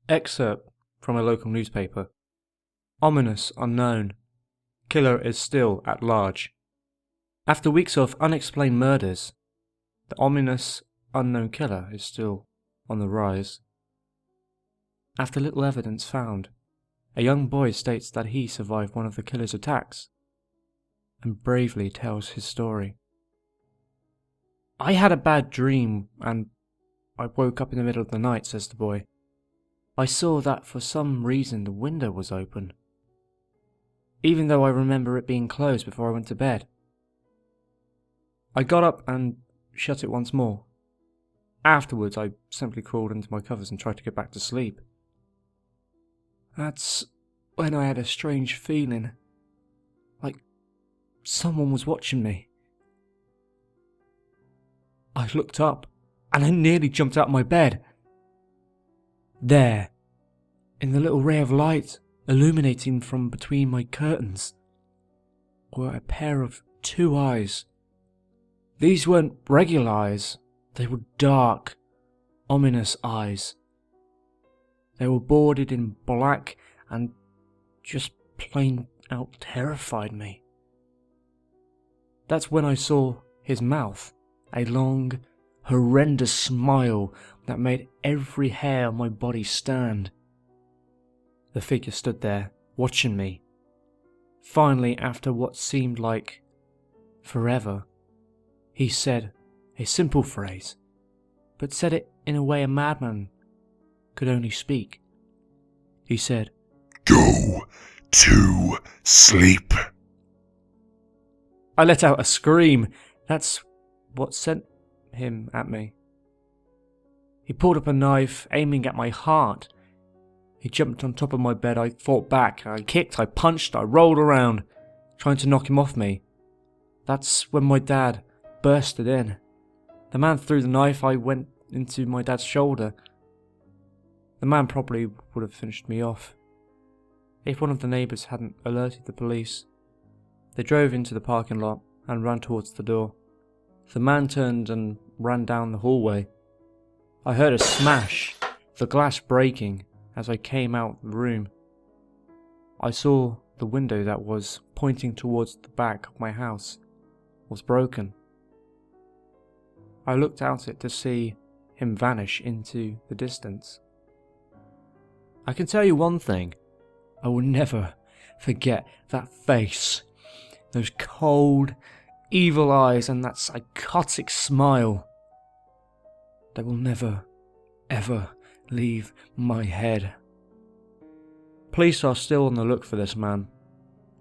Excerpt from a local newspaper. Ominous unknown. Killer is still at large. After weeks of unexplained murders, the ominous unknown killer is still on the rise. After little evidence found, a young boy states that he survived one of the killer's attacks and bravely tells his story. "I had a bad dream and I woke up in the middle of the night," says the boy. "I saw that for some reason the window was open, even though I remember it being closed before I went to bed. I got up and shut it once more. Afterwards, I simply crawled into my covers and tried to get back to sleep. That's when I had a strange feeling, like someone was watching me. I looked up and I nearly jumped out of my bed. There, in the little ray of light illuminating from between my curtains, were a pair of 2 eyes. These weren't regular eyes, they were dark, ominous eyes. They were bordered in black and just plain out terrified me. That's when I saw his mouth, a long, horrendous smile that made every hair on my body stand. The figure stood there, watching me. Finally, after what seemed like forever, he said a simple phrase, but said it in a way a madman could only speak. He said, "Go to sleep." I let out a scream. That's what sent him at me. He pulled up a knife, aiming at my heart. He jumped on top of my bed. I fought back. I kicked, I punched, I rolled around, trying to knock him off me. That's when my dad bursted in. The man threw the knife. I went into my dad's shoulder. The man probably would have finished me off if one of the neighbours hadn't alerted the police. They drove into the parking lot and ran towards the door. The man turned and ran down the hallway. I heard a smash, the glass breaking, as I came out of the room. I saw the window that was pointing towards the back of my house was broken. I looked out it to see him vanish into the distance. I can tell you one thing, I will never forget that face, those cold, evil eyes and that psychotic smile. They will never, ever leave my head. Police are still on the look for this man.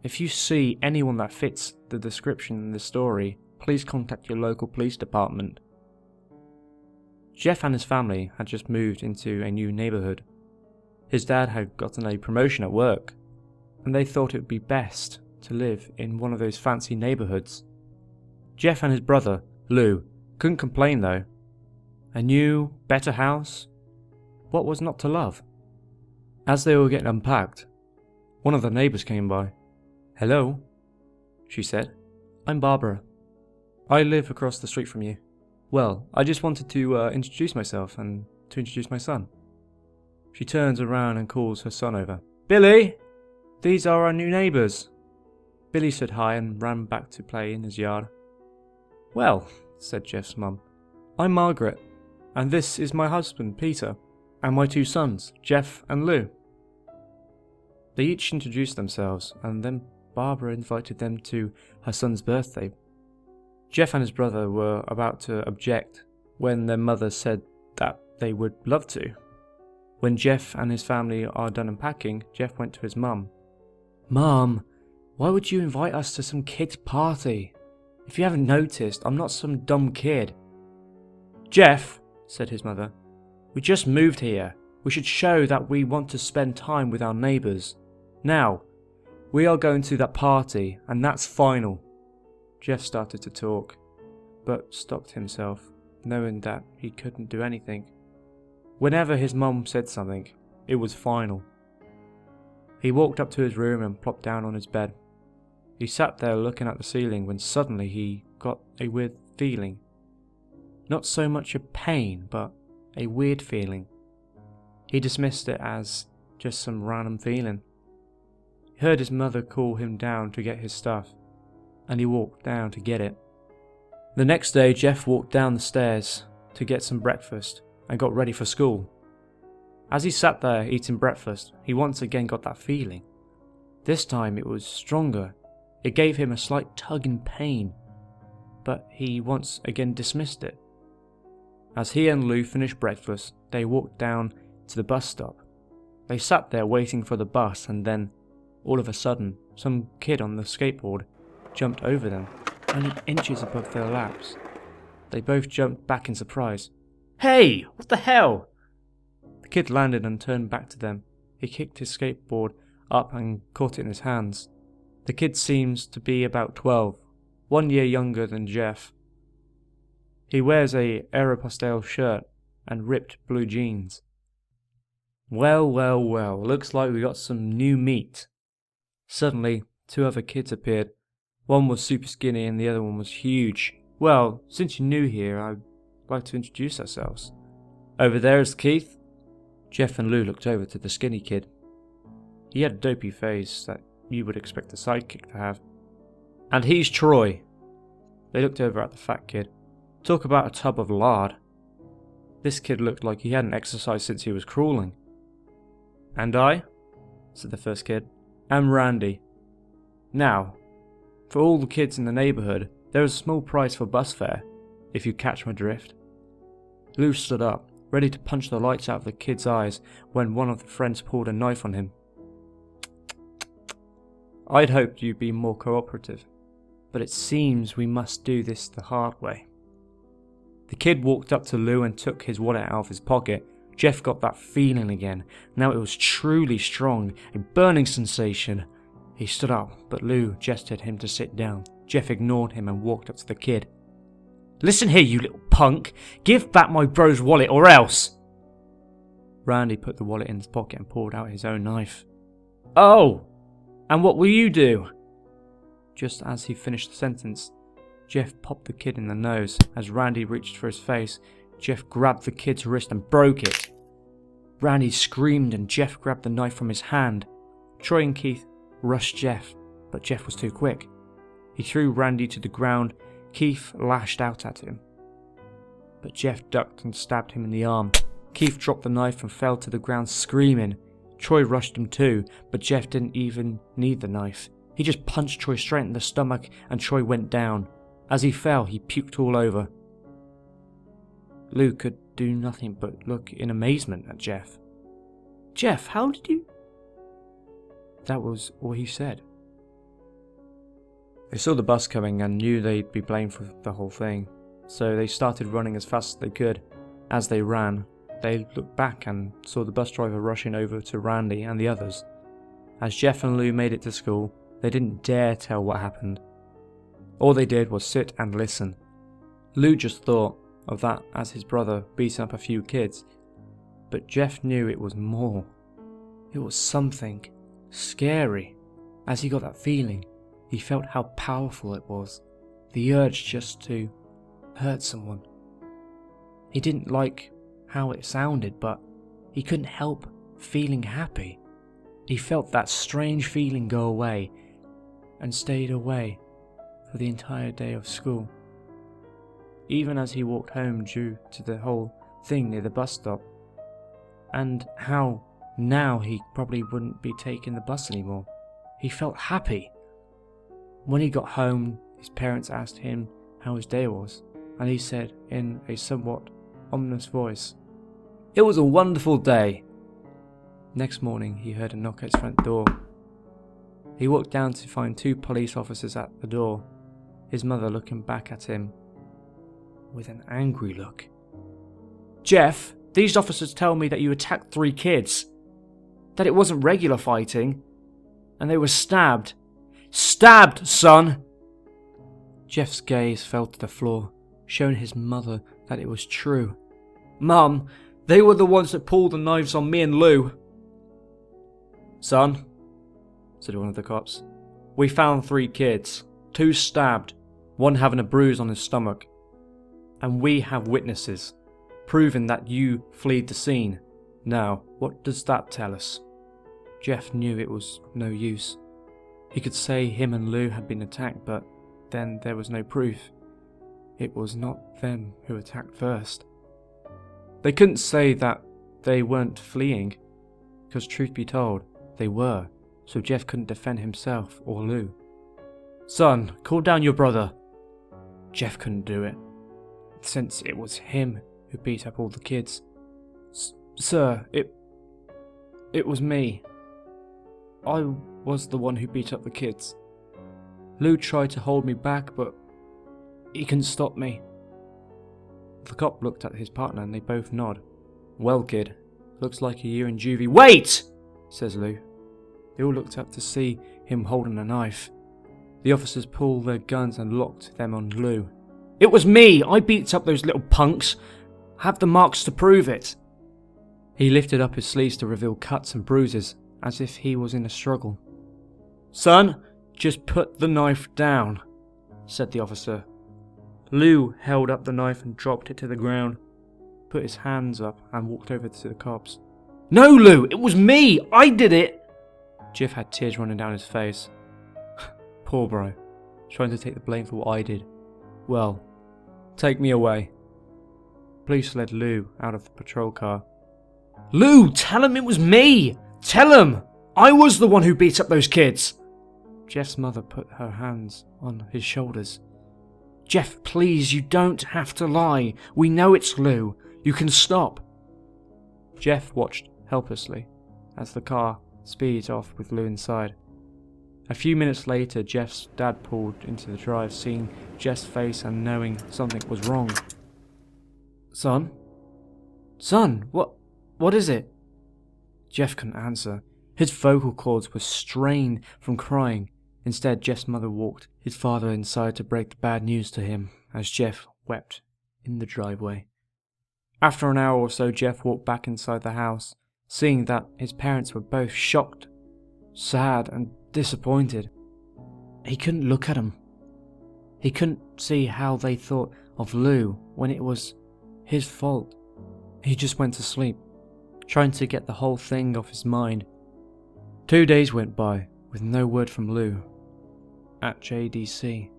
If you see anyone that fits the description in this story, please contact your local police department. Jeff and his family had just moved into a new neighbourhood. His dad had gotten a promotion at work, and they thought it would be best to live in one of those fancy neighbourhoods. Jeff and his brother, Lou, couldn't complain though. A new, better house? What was not to love? As they were getting unpacked, one of the neighbours came by. "Hello," she said. "I'm Barbara. I live across the street from you. Well, I just wanted to introduce myself and to introduce my son." She turns around and calls her son over. "Billy, these are our new neighbours." Billy said hi and ran back to play in his yard. "Well," said Jeff's mum, "I'm Margaret, and this is my husband, Peter, and my 2 sons, Jeff and Lou." They each introduced themselves, and then Barbara invited them to her son's birthday. Jeff and his brother were about to object when their mother said that they would love to. When Jeff and his family are done unpacking, Jeff went to his mum. "Mum, why would you invite us to some kid's party? If you haven't noticed, I'm not some dumb kid." "Jeff," said his mother, "we just moved here. We should show that we want to spend time with our neighbours. Now, we are going to that party, and that's final." Jeff started to talk, but stopped himself, knowing that he couldn't do anything. Whenever his mum said something, it was final. He walked up to his room and plopped down on his bed. He sat there looking at the ceiling when suddenly he got a weird feeling. Not so much a pain, but a weird feeling. He dismissed it as just some random feeling. He heard his mother call him down to get his stuff, and he walked down to get it. The next day, Jeff walked down the stairs to get some breakfast and got ready for school. As he sat there eating breakfast, he once again got that feeling. This time it was stronger. It gave him a slight tugging pain, but he once again dismissed it. As he and Lou finished breakfast, they walked down to the bus stop. They sat there waiting for the bus, and then, all of a sudden, some kid on the skateboard jumped over them, only inches above their laps. They both jumped back in surprise. "Hey, what the hell?" The kid landed and turned back to them. He kicked his skateboard up and caught it in his hands. The kid seems to be about 12, 1 year younger than Jeff. He wears a Aeropostale shirt and ripped blue jeans. Well, looks like we got some new meat. Suddenly, 2 other kids appeared. One was super skinny and the other one was huge. "Well, since you're new here, I'd like to introduce ourselves. Over there is Keith." Jeff and Lou looked over to the skinny kid. He had a dopey face that you would expect a sidekick to have. "And he's Troy." They looked over at the fat kid. Talk about a tub of lard. This kid looked like he hadn't exercised since he was crawling. "And I," said the first kid, "am Randy. Now, for all the kids in the neighbourhood, there is a small price for bus fare, if you catch my drift." Lou stood up, ready to punch the lights out of the kid's eyes when one of the friends pulled a knife on him. "I'd hoped you'd be more cooperative, but it seems we must do this the hard way." The kid walked up to Lou and took his wallet out of his pocket. Jeff got that feeling again. Now it was truly strong, a burning sensation. He stood up, but Lou gestured him to sit down. Jeff ignored him and walked up to the kid. "Listen here, you little punk! Give back my bro's wallet or else!" Randy put the wallet in his pocket and pulled out his own knife. "Oh! And what will you do?" Just as he finished the sentence, Jeff popped the kid in the nose. As Randy reached for his face, Jeff grabbed the kid's wrist and broke it. Randy screamed and Jeff grabbed the knife from his hand. Troy and Keith rushed Jeff, but Jeff was too quick. He threw Randy to the ground. Keith lashed out at him, but Jeff ducked and stabbed him in the arm. Keith dropped the knife and fell to the ground screaming. Troy rushed him too, but Jeff didn't even need the knife. He just punched Troy straight in the stomach and Troy went down. As he fell, he puked all over. Lou could do nothing but look in amazement at Jeff. "Jeff, how did you—" That was all he said. They saw the bus coming and knew they'd be blamed for the whole thing, so they started running as fast as they could. As they ran, they looked back and saw the bus driver rushing over to Randy and the others. As Jeff and Lou made it to school, they didn't dare tell what happened. All they did was sit and listen. Lou just thought of that as his brother beating up a few kids, but Jeff knew it was more. It was something scary. As he got that feeling, he felt how powerful it was, the urge just to hurt someone. He didn't like how it sounded, but he couldn't help feeling happy. He felt that strange feeling go away and stayed away for the entire day of school. Even as he walked home due to the whole thing near the bus stop, and how now he probably wouldn't be taking the bus anymore, he felt happy. When he got home, his parents asked him how his day was, and he said in a somewhat ominous voice, "It was a wonderful day." Next morning, he heard a knock at his front door. He walked down to find 2 police officers at the door, his mother looking back at him with an angry look. "Jeff, these officers tell me that you attacked 3 kids, that it wasn't regular fighting, and they were stabbed. Stabbed, son!" Jeff's gaze fell to the floor, showing his mother that it was true. "Mum, they were the ones that pulled the knives on me and Lou." "Son," said one of the cops, "we found 3 kids, 2 stabbed, 1 having a bruise on his stomach. And we have witnesses, proving that you fled the scene. Now, what does that tell us? Jeff knew it was no use. He could say him and Lou had been attacked, but then there was no proof. It was not them who attacked first. They couldn't say that they weren't fleeing, because truth be told, they were, so Jeff couldn't defend himself or Lou. Son, call down your brother. Jeff couldn't do it, since it was him who beat up all the kids. Sir, it was me. I was the one who beat up the kids. Lou tried to hold me back, but he couldn't stop me. The cop looked at his partner and they both nod. Well, kid, looks like a year in juvie. Wait! Says Lou. They all looked up to see him holding a knife. The officers pulled their guns and locked them on Lou. It was me! I beat up those little punks. Have the marks to prove it. He lifted up his sleeves to reveal cuts and bruises, as if he was in a struggle. Son, just put the knife down, said the officer. Lou held up the knife and dropped it to the ground, put his hands up and walked over to the cops. No, Lou, it was me! I did it! Jeff had tears running down his face. Poor bro, trying to take the blame for what I did. Well, take me away. Police led Lou out of the patrol car. Lou, tell him it was me! Tell him! I was the one who beat up those kids! Jeff's mother put her hands on his shoulders. Jeff, please, you don't have to lie. We know it's Lou. You can stop. Jeff watched helplessly as the car speeded off with Lou inside. A few minutes later, Jeff's dad pulled into the drive, seeing Jeff's face and knowing something was wrong. Son? Son, what is it? Jeff couldn't answer. His vocal cords were strained from crying. Instead, Jeff's mother walked his father inside to break the bad news to him as Jeff wept in the driveway. After an hour or so, Jeff walked back inside the house, seeing that his parents were both shocked, sad, and disappointed. He couldn't look at them. He couldn't see how they thought of Lou when it was his fault. He just went to sleep, trying to get the whole thing off his mind. 2 days went by with no word from Lou at JDC.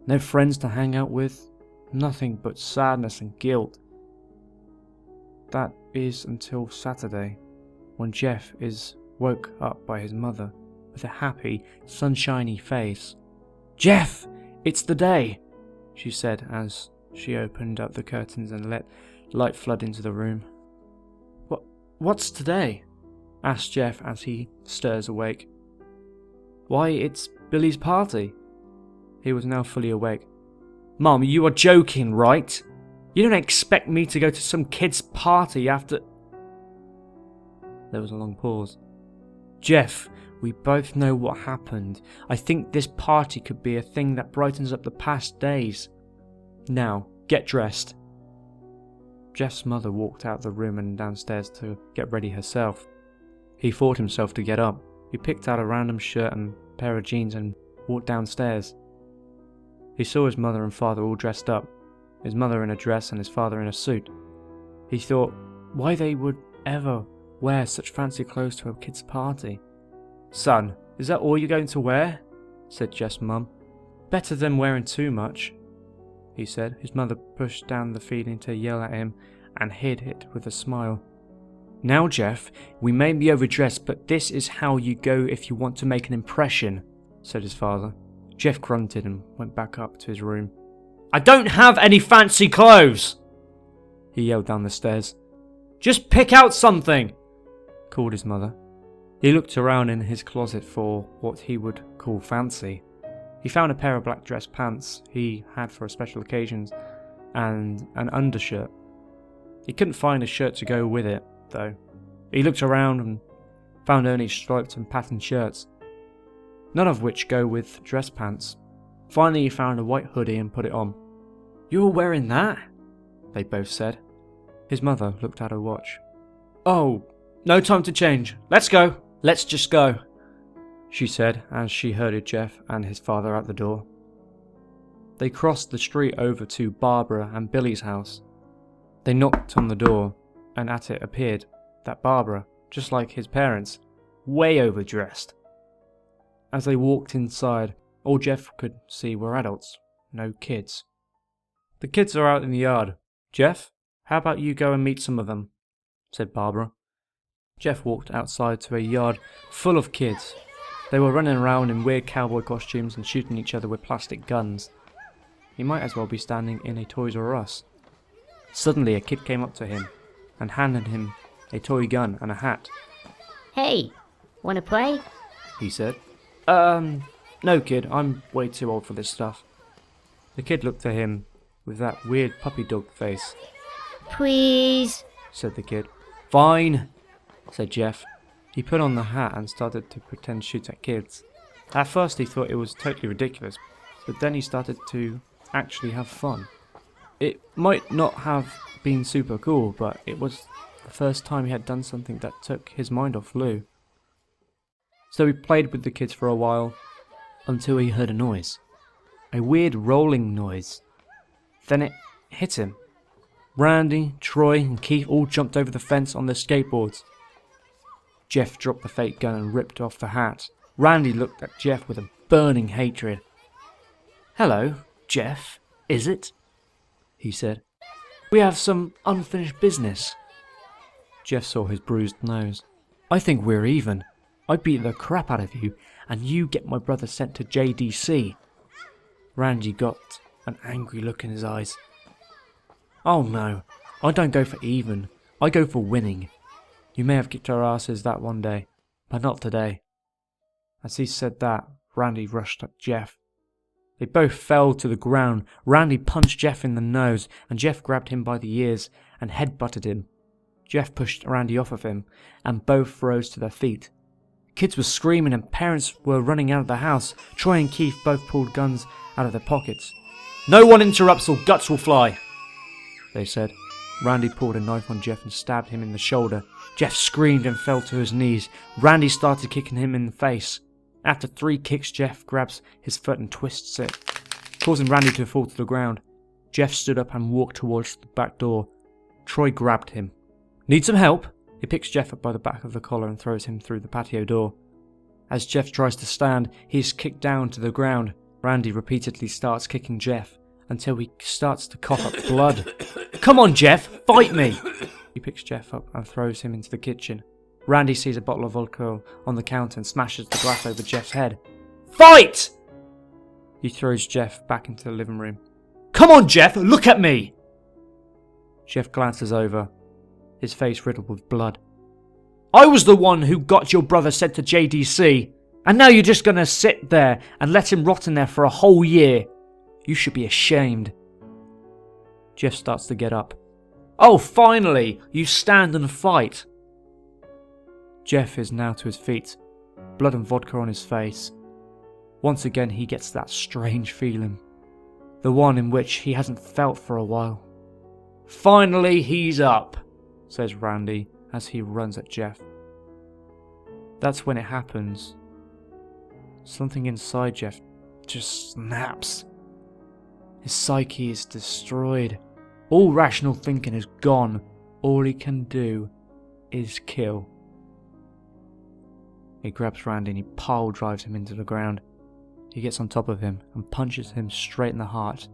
No friends to hang out with, nothing but sadness and guilt. That is until Saturday, when Jeff is woke up by his mother with a happy, sunshiny face. Jeff, it's the day, she said as she opened up the curtains and let light flood into the room. What's today? Asked Jeff as he stirs awake. Why, it's Billy's party. He was now fully awake. Mum, you are joking, right? You don't expect me to go to some kid's party after... There was a long pause. Jeff, we both know what happened. I think this party could be a thing that brightens up the past days. Now, get dressed. Jeff's mother walked out the room and downstairs to get ready herself. He fought himself to get up. He picked out a random shirt and pair of jeans and walked downstairs. He saw his mother and father all dressed up, his mother in a dress and his father in a suit. He thought why they would ever wear such fancy clothes to a kid's party. Son, is that all you're going to wear? Said Jeff's mum. Better than wearing too much, he said. His mother pushed down the feeling to yell at him and hid it with a smile. Now, Jeff, we may be overdressed, but this is how you go if you want to make an impression, said his father. Jeff grunted and went back up to his room. I don't have any fancy clothes, he yelled down the stairs. Just pick out something, called his mother. He looked around in his closet for what he would call fancy. He found a pair of black dress pants he had for special occasions and an undershirt. He couldn't find a shirt to go with it, though. He looked around and found only striped and patterned shirts, none of which go with dress pants. Finally he found a white hoodie and put it on. You're wearing that? They both said. His mother looked at her watch. Oh, no time to change. Let's go. Let's just go, she said as she herded Jeff and his father out the door. They crossed the street over to Barbara and Billy's house. They knocked on the door, and at it appeared that Barbara, just like his parents, way overdressed. As they walked inside, all Jeff could see were adults, no kids. "The kids are out in the yard. Jeff, how about you go and meet some of them?" said Barbara. Jeff walked outside to a yard full of kids. They were running around in weird cowboy costumes and shooting each other with plastic guns. He might as well be standing in a Toys R Us. Suddenly a kid came up to him and handed him a toy gun and a hat. "Hey, wanna play?" He said. No kid, I'm way too old for this stuff." The kid looked at him with that weird puppy dog face. "Please." Said the kid. "Fine," said Jeff. He put on the hat and started to pretend shoot at kids. At first he thought it was totally ridiculous, but then he started to actually have fun. It might not have been super cool, but it was the first time he had done something that took his mind off Lou. So he played with the kids for a while, until he heard a noise. A weird rolling noise. Then it hit him. Randy, Troy, and Keith all jumped over the fence on their skateboards. Jeff dropped the fake gun and ripped off the hat. Randy looked at Jeff with a burning hatred. "Hello, Jeff, is it?" he said. "We have some unfinished business." Jeff saw his bruised nose. "I think we're even. I beat the crap out of you, and you get my brother sent to JDC. Randy got an angry look in his eyes. "Oh no, I don't go for even. I go for winning. You may have kicked our asses that one day, but not today." As he said that, Randy rushed at Jeff. They both fell to the ground. Randy punched Jeff in the nose, and Jeff grabbed him by the ears and headbutted him. Jeff pushed Randy off of him, and both rose to their feet. Kids were screaming and parents were running out of the house. Troy and Keith both pulled guns out of their pockets. "No one interrupts or guts will fly," they said. Randy pulled a knife on Jeff and stabbed him in the shoulder. Jeff screamed and fell to his knees. Randy started kicking him in the face. After 3 kicks, Jeff grabs his foot and twists it, causing Randy to fall to the ground. Jeff stood up and walked towards the back door. Troy grabbed him. "Need some help?" He picks Jeff up by the back of the collar and throws him through the patio door. As Jeff tries to stand, he is kicked down to the ground. Randy repeatedly starts kicking Jeff until he starts to cough up blood. "Come on, Jeff, fight me!" He picks Jeff up and throws him into the kitchen. Randy sees a bottle of vodka on the counter and smashes the glass over Jeff's head. "Fight!" He throws Jeff back into the living room. "Come on, Jeff, look at me!" Jeff glances over, his face riddled with blood. "I was the one who got your brother sent to JDC, and now you're just gonna sit there and let him rot in there for a whole year. You should be ashamed." Jeff starts to get up. "Oh, finally! You stand and fight!" Jeff is now to his feet, blood and vodka on his face. Once again he gets that strange feeling, the one in which he hasn't felt for a while. "Finally he's up," says Randy as he runs at Jeff. That's when it happens. Something inside Jeff just snaps. His psyche is destroyed. All rational thinking is gone. All he can do is kill. He grabs Randy and he pile drives him into the ground. He gets on top of him and punches him straight in the heart.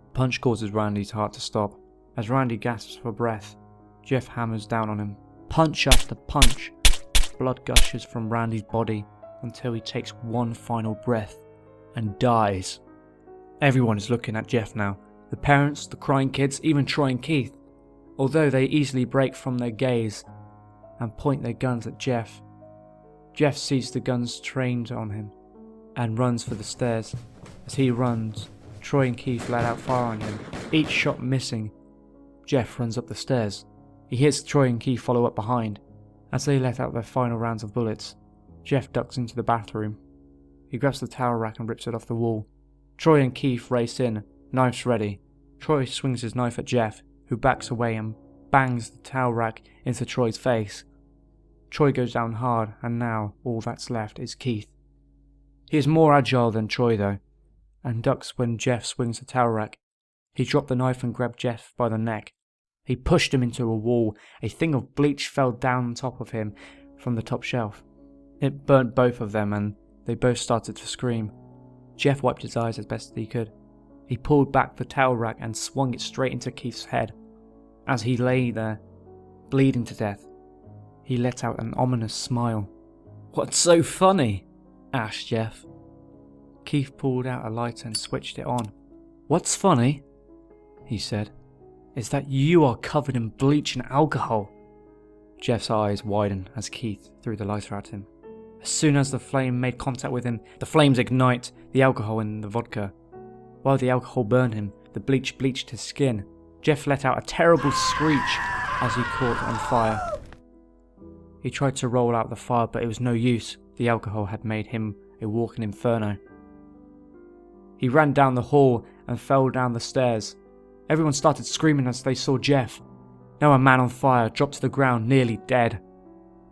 The punch causes Randy's heart to stop. As Randy gasps for breath, Jeff hammers down on him. Punch after punch. Blood gushes from Randy's body until he takes one final breath and dies. Everyone is looking at Jeff now. The parents, the crying kids, even Troy and Keith. Although they easily break from their gaze and point their guns at Jeff. Jeff sees the guns trained on him and runs for the stairs. As he runs, Troy and Keith let out fire on him, each shot missing. Jeff runs up the stairs. He hears Troy and Keith follow up behind. As they let out their final rounds of bullets, Jeff ducks into the bathroom. He grabs the towel rack and rips it off the wall. Troy and Keith race in, knives ready. Troy swings his knife at Jeff, who backs away and bangs the towel rack into Troy's face. Troy goes down hard, and now all that's left is Keith. He is more agile than Troy though, and ducks when Jeff swings the towel rack. He dropped the knife and grabbed Jeff by the neck. He pushed him into a wall. A thing of bleach fell down on top of him from the top shelf. It burnt both of them and they both started to scream. Jeff wiped his eyes as best he could. He pulled back the towel rack and swung it straight into Keith's head. As he lay there, bleeding to death, he let out an ominous smile. "What's so funny?" asked Jeff. Keith pulled out a lighter and switched it on. "What's funny," he said, "is that you are covered in bleach and alcohol." Jeff's eyes widened as Keith threw the lighter at him. As soon as the flame made contact with him, the flames ignite the alcohol in the vodka. While the alcohol burned him, the bleach bleached his skin. Jeff let out a terrible screech as he caught on fire. He tried to roll out the fire, but it was no use. The alcohol had made him a walking inferno. He ran down the hall and fell down the stairs. Everyone started screaming as they saw Jeff. Now a man on fire dropped to the ground, nearly dead.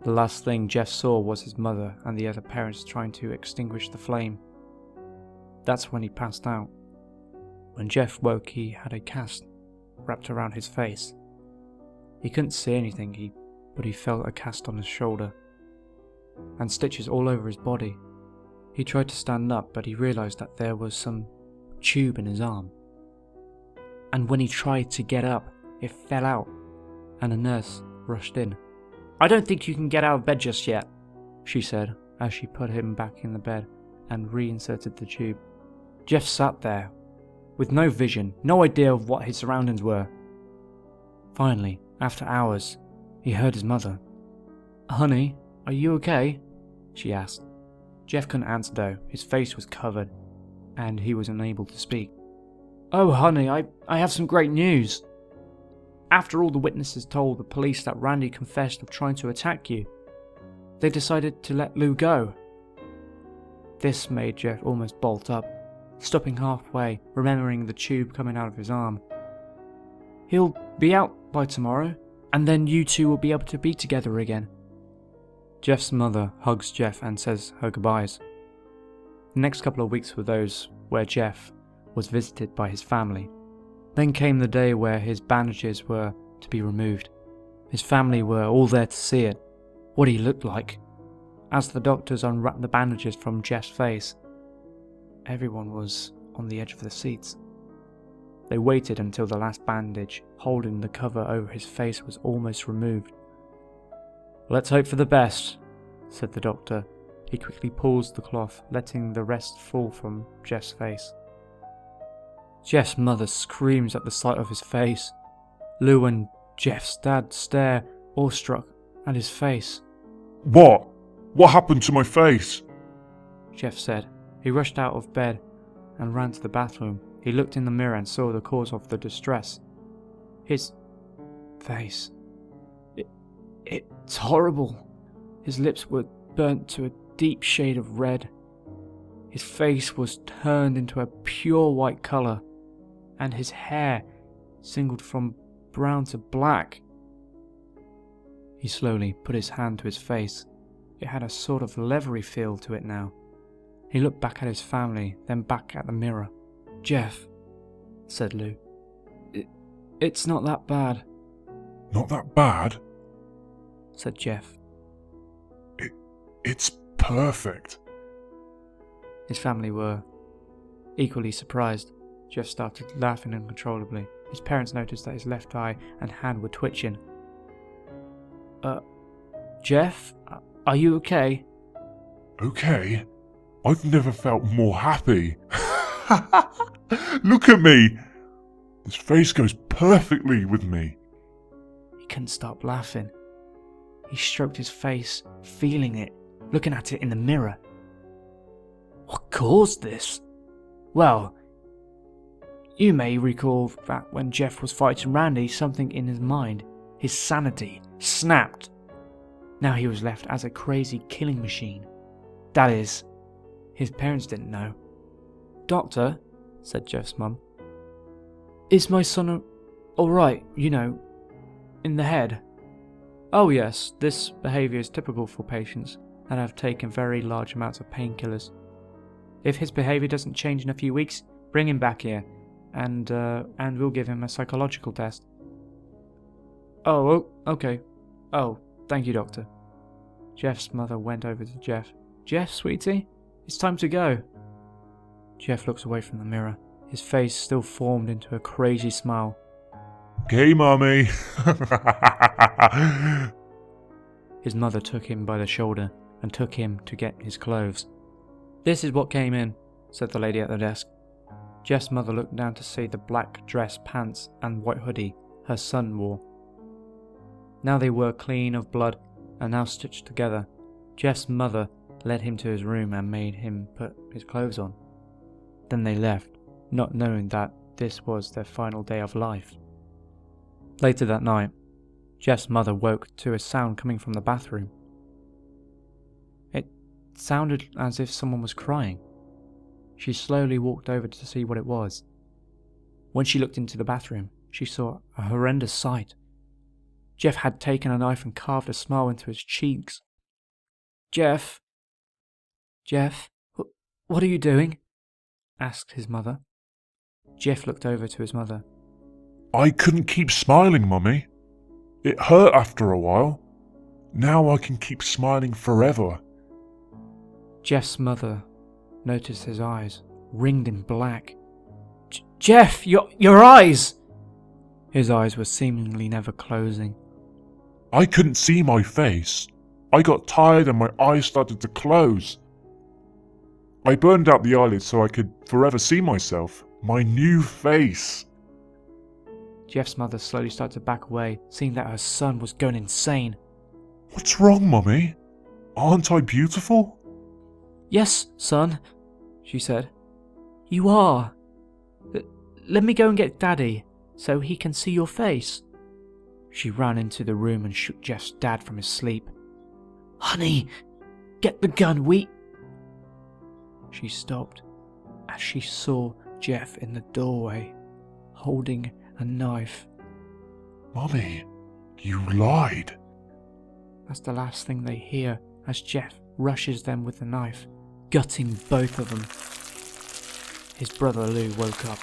The last thing Jeff saw was his mother and the other parents trying to extinguish the flame. That's when he passed out. When Jeff woke, he had a cast wrapped around his face. He couldn't see anything, but he felt a cast on his shoulder and stitches all over his body. He tried to stand up, but he realized that there was some tube in his arm. And when he tried to get up, it fell out, and a nurse rushed in. "I don't think you can get out of bed just yet," she said as she put him back in the bed and reinserted the tube. Jeff sat there with no vision, no idea of what his surroundings were. Finally, after hours, he heard his mother. "Honey, are you okay?" she asked. Jeff couldn't answer though. His face was covered and he was unable to speak. "Oh honey, I have some great news. After all the witnesses told the police that Randy confessed of trying to attack you, they decided to let Lou go." This made Jeff almost bolt up, stopping halfway, remembering the tube coming out of his arm. "He'll be out by tomorrow, and then you two will be able to be together again." Jeff's mother hugs Jeff and says her goodbyes. The next couple of weeks were those where Jeff was visited by his family. Then came the day where his bandages were to be removed. His family were all there to see it, what he looked like. As the doctors unwrapped the bandages from Jeff's face, everyone was on the edge of their seats. They waited until the last bandage holding the cover over his face was almost removed. "Let's hope for the best," said the doctor. He quickly pulls the cloth, letting the rest fall from Jeff's face. Jeff's mother screams at the sight of his face. Lou and Jeff's dad stare, awestruck, at his face. What? What happened to my face? Jeff said. He rushed out of bed and ran to the bathroom. He looked in the mirror and saw the cause of the distress. His face. It's horrible. His lips were burnt to a deep shade of red. His face was turned into a pure white colour, and his hair singled from brown to black. He slowly put his hand to his face. It had a sort of leathery feel to it now. He looked back at his family, then back at the mirror. "Jeff," said Lou, it's not that bad." Not that bad? Said Jeff. It's perfect. His family were equally surprised. Jeff started laughing uncontrollably. His parents noticed that his left eye and hand were twitching. Jeff, are you okay?" Okay? I've never felt more happy. Look at me! This face goes perfectly with me. He couldn't stop laughing. He stroked his face, feeling it, looking at it in the mirror. What caused this? Well, you may recall that when Jeff was fighting Randy, something in his mind, his sanity, snapped. Now he was left as a crazy killing machine. That is, his parents didn't know. "Doctor," said Jeff's mum, "is my son alright, in the head?" "Oh yes, this behaviour is typical for patients that have taken very large amounts of painkillers. If his behaviour doesn't change in a few weeks, bring him back here, and we'll give him a psychological test." Okay. Oh, thank you, Doctor. Jeff's mother went over to Jeff. Jeff, sweetie, it's time to go. Jeff looks away from the mirror, his face still formed into a crazy smile. Okay, Mummy. His mother took him by the shoulder and took him to get his clothes. This is what came in, said the lady at the desk. Jeff's mother looked down to see the black dress, pants and white hoodie her son wore. Now they were clean of blood and now stitched together. Jeff's mother led him to his room and made him put his clothes on. Then they left, not knowing that this was their final day of life. Later that night, Jeff's mother woke to a sound coming from the bathroom. It sounded as if someone was crying. She slowly walked over to see what it was. When she looked into the bathroom, she saw a horrendous sight. Jeff had taken a knife and carved a smile into his cheeks. Jeff, what are you doing? Asked his mother. Jeff looked over to his mother. I couldn't keep smiling, Mummy. It hurt after a while. Now I can keep smiling forever. Jeff's mother noticed his eyes, ringed in black. Jeff, your eyes! His eyes were seemingly never closing. I couldn't see my face. I got tired and my eyes started to close. I burned out the eyelids so I could forever see myself. My new face. Jeff's mother slowly started to back away, seeing that her son was going insane. What's wrong, Mummy? Aren't I beautiful? Yes, son, she said. You are. Let me go and get Daddy, so he can see your face. She ran into the room and shook Jeff's dad from his sleep. Honey, get the gun, She stopped as she saw Jeff in the doorway, holding a knife. Mummy, you lied. That's the last thing they hear as Jeff rushes them with the knife, gutting both of them. His brother Lou woke up,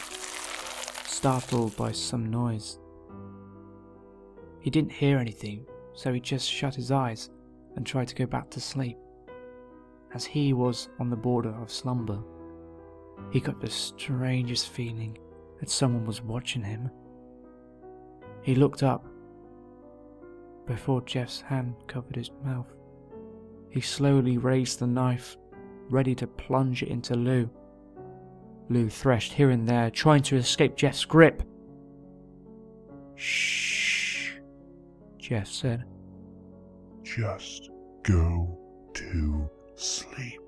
startled by some noise. He didn't hear anything, so he just shut his eyes and tried to go back to sleep. As he was on the border of slumber, he got the strangest feeling that someone was watching him. He looked up. Before Jeff's hand covered his mouth, he slowly raised the knife, ready to plunge it into Lou. Lou threshed here and there, trying to escape Jeff's grip. Shh, Jeff said. Just go to sleep.